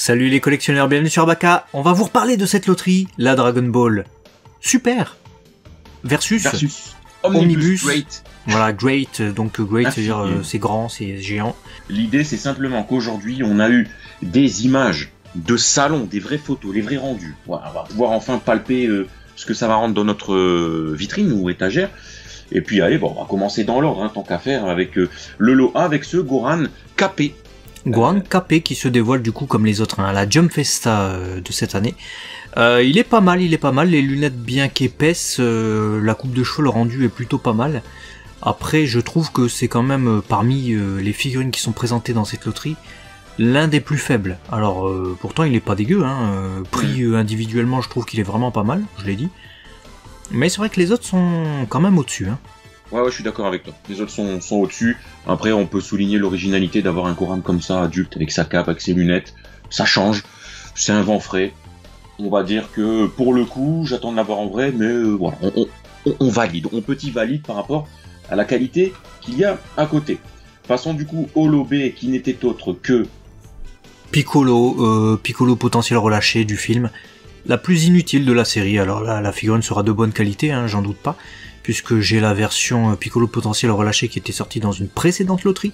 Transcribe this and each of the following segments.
Salut les collectionneurs, bienvenue sur Baka. On va vous reparler de cette loterie, la Dragon Ball Super versus Omnibus. Great. Voilà, Great, donc Great, c'est-à-dire c'est grand, c'est géant. L'idée, c'est simplement qu'aujourd'hui, on a eu des images de salon, des vraies photos, les vrais rendus. Voilà, on va pouvoir enfin palper ce que ça va rendre dans notre vitrine ou étagère. Et puis, allez, bon, on va commencer dans l'ordre, hein, tant qu'à faire, avec le lot 1, avec ce Goran KP. Goran KP qui se dévoile du coup comme les autres, hein, à la Jump Festa de cette année. Il est pas mal, les lunettes bien qu'épaisses, la coupe de cheveux, le rendu est plutôt pas mal. Après, je trouve que c'est quand même parmi les figurines qui sont présentées dans cette loterie, l'un des plus faibles. Alors, pourtant il est pas dégueu, hein, pris individuellement je trouve qu'il est vraiment pas mal, je l'ai dit. Mais c'est vrai que les autres sont quand même au-dessus, hein. Ouais, je suis d'accord avec toi. Les autres sont au-dessus. Après, on peut souligner l'originalité d'avoir un Goran comme ça, adulte, avec sa cape, avec ses lunettes. Ça change. C'est un vent frais. On va dire que, pour le coup, j'attends de l'avoir en vrai, mais voilà, on valide. On petit valide par rapport à la qualité qu'il y a à côté. Passons du coup au lot B, qui n'était autre que Piccolo, Piccolo potentiel relâché du film. La plus inutile de la série. Alors là, la figurine sera de bonne qualité, hein, j'en doute pas, puisque j'ai la version Piccolo potentiel relâché qui était sortie dans une précédente loterie.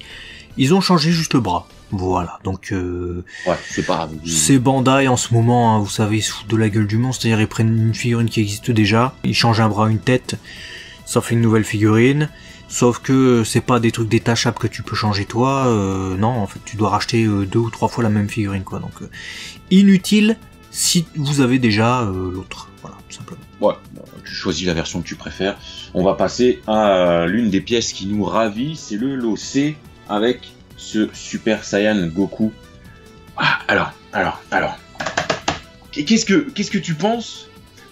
Ils ont changé juste le bras. Voilà, donc ouais, c'est pas grave. C'est Bandai en ce moment, hein, vous savez, ils se foutent de la gueule du monde, c'est-à-dire ils prennent une figurine qui existe déjà, ils changent un bras, une tête, ça fait une nouvelle figurine, sauf que c'est pas des trucs détachables que tu peux changer toi, non, en fait tu dois racheter 2 ou 3 fois la même figurine, quoi, donc inutile si vous avez déjà l'autre, voilà, tout simplement. Ouais, tu choisis la version que tu préfères. On va passer à l'une des pièces qui nous ravit, c'est le lot C avec ce Super Saiyan Goku. Ah, alors. Qu'est-ce que tu penses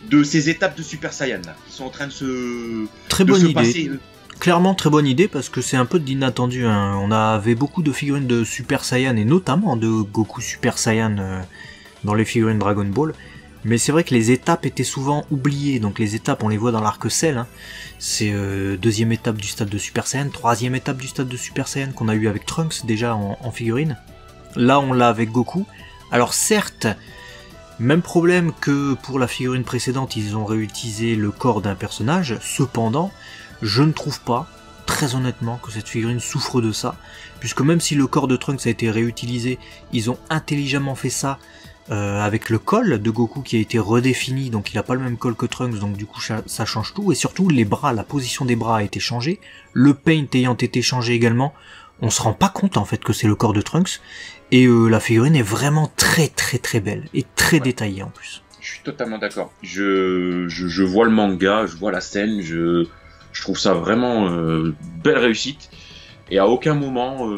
de ces étapes de Super Saiyan là, qui sont en train de se très bonne idée. Passer, Clairement très bonne idée parce que c'est un peu d'inattendu, hein. On avait beaucoup de figurines de Super Saiyan et notamment de Goku Super Saiyan dans les figurines Dragon Ball. Mais c'est vrai que les étapes étaient souvent oubliées, donc les étapes on les voit dans l'arc Cell, hein. C'est deuxième étape du stade de Super Saiyan, troisième étape du stade de Super Saiyan qu'on a eu avec Trunks déjà en figurine. Là on l'a avec Goku. Alors certes, même problème que pour la figurine précédente, ils ont réutilisé le corps d'un personnage, cependant, je ne trouve pas, très honnêtement, que cette figurine souffre de ça, puisque même si le corps de Trunks a été réutilisé, ils ont intelligemment fait ça avec le col de Goku qui a été redéfini, donc il n'a pas le même col que Trunks, donc du coup ça change tout, et surtout les bras, la position des bras a été changée, le paint ayant été changé également, on se rend pas compte en fait que c'est le corps de Trunks, et la figurine est vraiment très belle, et très détaillée en plus. Je suis totalement d'accord. Je vois le manga, je vois la scène, je trouve ça vraiment belle réussite. Et à aucun moment,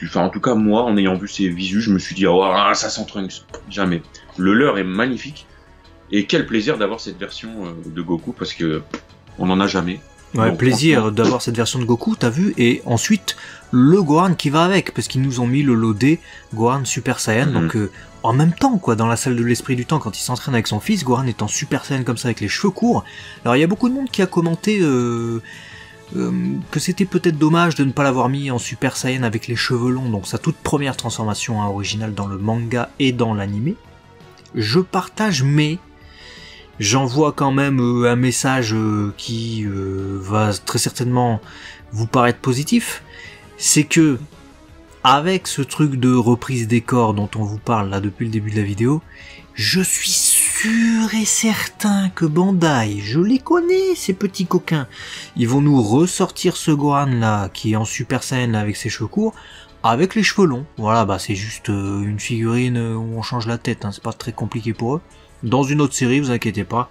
enfin, en tout cas moi, en ayant vu ces visus, je me suis dit oh ça sent Trunks. Jamais. Le leur est magnifique. Et quel plaisir d'avoir cette version de Goku parce que on n'en a jamais. Ouais, donc, plaisir d'avoir cette version de Goku, t'as vu, et ensuite le Gohan qui va avec, parce qu'ils nous ont mis le lot D, Gohan Super Saiyan, donc en même temps, quoi, dans la salle de l'esprit du temps, quand il s'entraîne avec son fils, Gohan est en Super Saiyan comme ça, avec les cheveux courts. Alors il y a beaucoup de monde qui a commenté que c'était peut-être dommage de ne pas l'avoir mis en Super Saiyan avec les cheveux longs, donc sa toute première transformation originale dans le manga et dans l'animé. Je partage, mais j'envoie quand même un message qui va très certainement vous paraître positif, c'est que avec ce truc de reprise des corps dont on vous parle là depuis le début de la vidéo, je suis sûr et certain que Bandai, je les connais ces petits coquins, ils vont nous ressortir ce Gohan là qui est en Super Saiyan là, avec ses cheveux courts, avec les cheveux longs. Voilà, bah c'est juste une figurine où on change la tête, hein, c'est pas très compliqué pour eux. Dans une autre série, vous inquiétez pas,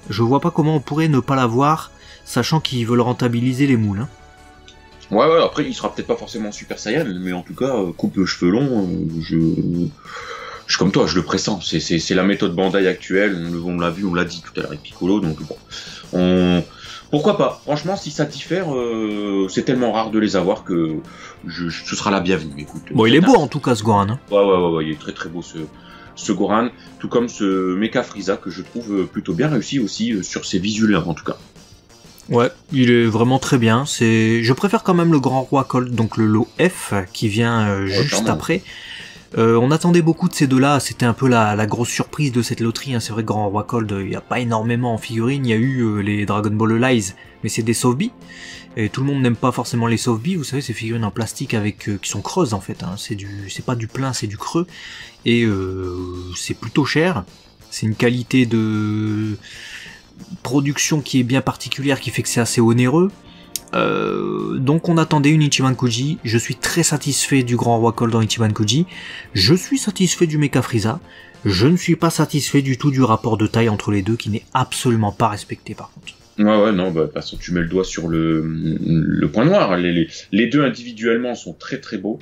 je vois pas comment on pourrait ne pas l'avoir, sachant qu'ils veulent rentabiliser les moules. Hein. Ouais, après il sera peut-être pas forcément Super Saiyan, mais en tout cas, coupe de cheveux longs, je suis comme toi, je le pressens. C'est la méthode Bandai actuelle, on l'a vu, on l'a dit tout à l'heure avec Piccolo, donc bon. Pourquoi pas? Franchement, si ça diffère, c'est tellement rare de les avoir que ce sera la bienvenue. Écoute, bon, il est beau en tout cas ce Gohan. Hein. Ouais, il est très beau ce Gohan, tout comme ce Mecha Frieza que je trouve plutôt bien réussi aussi sur ses visuels en tout cas. Ouais, il est vraiment très bien. Je préfère quand même le Grand Roi Colt, donc le lot F qui vient juste après. On attendait beaucoup de ces deux-là, c'était un peu la grosse surprise de cette loterie, hein. C'est vrai que Grand Roi Cold, il n'y a pas énormément en figurines, il y a eu les Dragon Ball Lies, mais c'est des Softby, et tout le monde n'aime pas forcément les Softby, vous savez, ces figurines en plastique avec qui sont creuses en fait, hein. C'est pas du plein, c'est du creux, et c'est plutôt cher, c'est une qualité de production qui est bien particulière, qui fait que c'est assez onéreux. Donc on attendait une Ichiban Kuji, je suis très satisfait du Grand Roi Cold dans Ichiban Kuji, je suis satisfait du Mecha Frieza, je ne suis pas satisfait du tout du rapport de taille entre les deux qui n'est absolument pas respecté par contre. Ouais, non, de toute façon tu mets le doigt sur le point noir, les deux individuellement sont très très beaux.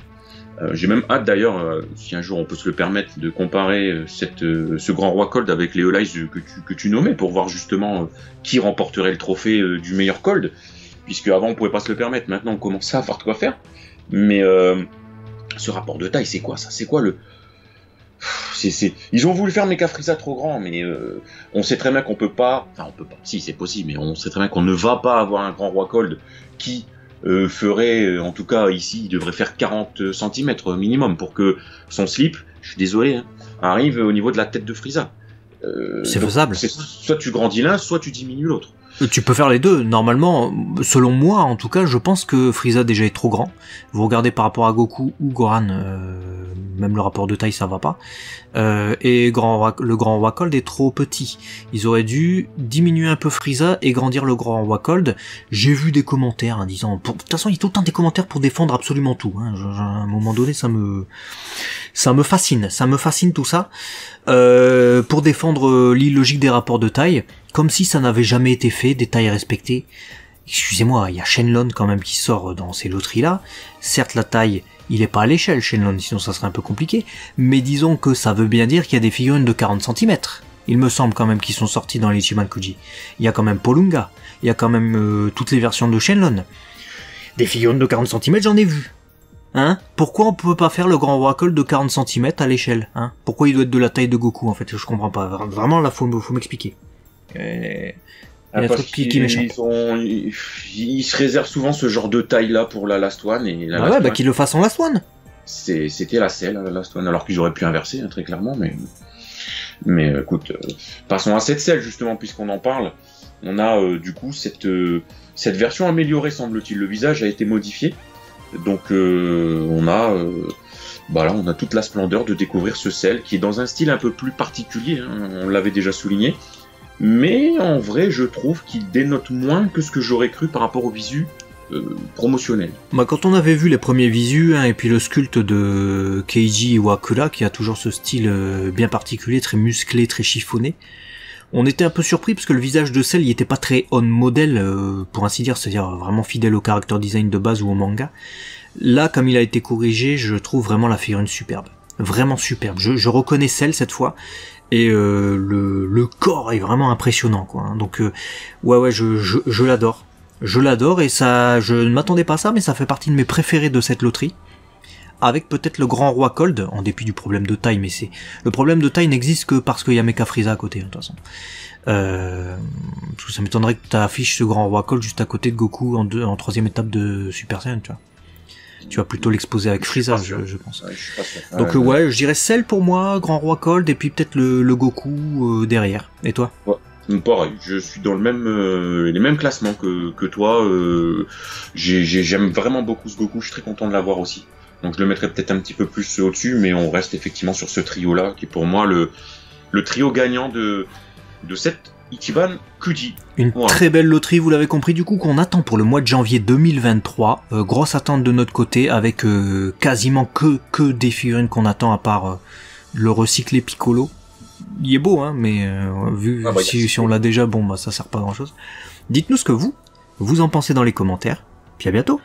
J'ai même hâte d'ailleurs, si un jour on peut se le permettre, de comparer ce Grand Roi Cold avec les All-Eyes que tu nommais, pour voir justement qui remporterait le trophée du meilleur Cold. Puisque avant on pouvait pas se le permettre, maintenant on commence à avoir de quoi faire. Mais ce rapport de taille, c'est quoi ça? C'est quoi le... Ils ont voulu faire Mecha Frieza trop grand, mais on sait très bien qu'on peut pas... Enfin on peut pas, si c'est possible, mais on sait très bien qu'on ne va pas avoir un Grand Roi Cold qui ferait, en tout cas ici, il devrait faire 40 cm minimum pour que son slip, je suis désolé, hein, arrive au niveau de la tête de Frieza. C'est faisable. Soit tu grandis l'un, soit tu diminues l'autre. Tu peux faire les deux, normalement, selon moi en tout cas, je pense que Frieza déjà est trop grand. Vous regardez par rapport à Goku ou Gohan, même le rapport de taille ça va pas. Et le Grand Roi Cold est trop petit. Ils auraient dû diminuer un peu Frieza et grandir le Grand Roi Cold. J'ai vu des commentaires hein, disant... De toute façon il y a tout le temps des commentaires pour défendre absolument tout. Hein. À un moment donné ça me fascine tout ça. Pour défendre l'illogique des rapports de taille, comme si ça n'avait jamais été fait, des tailles respectées. Excusez-moi, il y a Shenlong quand même qui sort dans ces loteries-là. Certes, la taille, il est pas à l'échelle, Shenlong, sinon ça serait un peu compliqué. Mais disons que ça veut bien dire qu'il y a des figurines de 40 cm. Il me semble quand même qu'ils sont sortis dans les Ichiban Kuji. Il y a quand même Polunga, il y a quand même toutes les versions de Shenlong. Des figurines de 40 cm, j'en ai vu. Hein? Pourquoi on peut pas faire le Grand Roi Cold de 40 cm à l'échelle? Hein? Pourquoi il doit être de la taille de Goku en fait? Je comprends pas. Vraiment là, faut m'expliquer. Il y a un truc qui m'échappe. Ils se réservent souvent ce genre de taille-là pour la Last One. Et la Last One, qu'ils le fassent en Last One. C'était la selle, la Last One, alors qu'ils auraient pu inverser, hein, très clairement. Mais écoute, passons à cette selle, justement, puisqu'on en parle. On a du coup cette version améliorée, semble-t-il. Le visage a été modifié. Donc on a toute la splendeur de découvrir ce sel qui est dans un style un peu plus particulier, hein, on l'avait déjà souligné, mais en vrai je trouve qu'il dénote moins que ce que j'aurais cru par rapport au visu promotionnel. Quand on avait vu les premiers visus, hein, et puis le sculpte de Keiji Iwakura qui a toujours ce style bien particulier, très musclé, très chiffonné, on était un peu surpris parce que le visage de Cell il était pas très on model pour ainsi dire, c'est-à-dire vraiment fidèle au character design de base ou au manga. Là, comme il a été corrigé, je trouve vraiment la figurine superbe. Vraiment superbe. Je reconnais Cell cette fois. Et le corps est vraiment impressionnant, quoi. Hein. Donc, ouais, je l'adore. Je l'adore et ça, je ne m'attendais pas à ça, mais ça fait partie de mes préférés de cette loterie. Avec peut-être le Grand Roi Cold, en dépit du problème de taille, mais le problème de taille n'existe que parce qu'il y a Mecha Frieza à côté, de toute façon. Parce que ça m'étonnerait que tu affiches ce Grand Roi Cold juste à côté de Goku en troisième étape de Super Saiyan, tu vois. Tu vas plutôt l'exposer avec Frieza, je pense. Ouais, je suis pas sûr. Donc ouais, je dirais celle pour moi, Grand Roi Cold, et puis peut-être le Goku derrière. Et toi? Ouais. Pareil, je suis dans les mêmes classements que toi. J'aime vraiment beaucoup ce Goku, je suis très content de l'avoir aussi. Donc je le mettrais peut-être un petit peu plus au-dessus, mais on reste effectivement sur ce trio-là, qui est pour moi le trio gagnant de cette Ichiban Kuji. Une très belle loterie, vous l'avez compris, du coup, qu'on attend pour le mois de janvier 2023. Grosse attente de notre côté, avec quasiment que des figurines qu'on attend, à part le recyclé Piccolo. Il est beau, hein, mais si on l'a déjà, bon, ça sert pas à grand-chose. Dites-nous ce que vous en pensez dans les commentaires, puis à bientôt.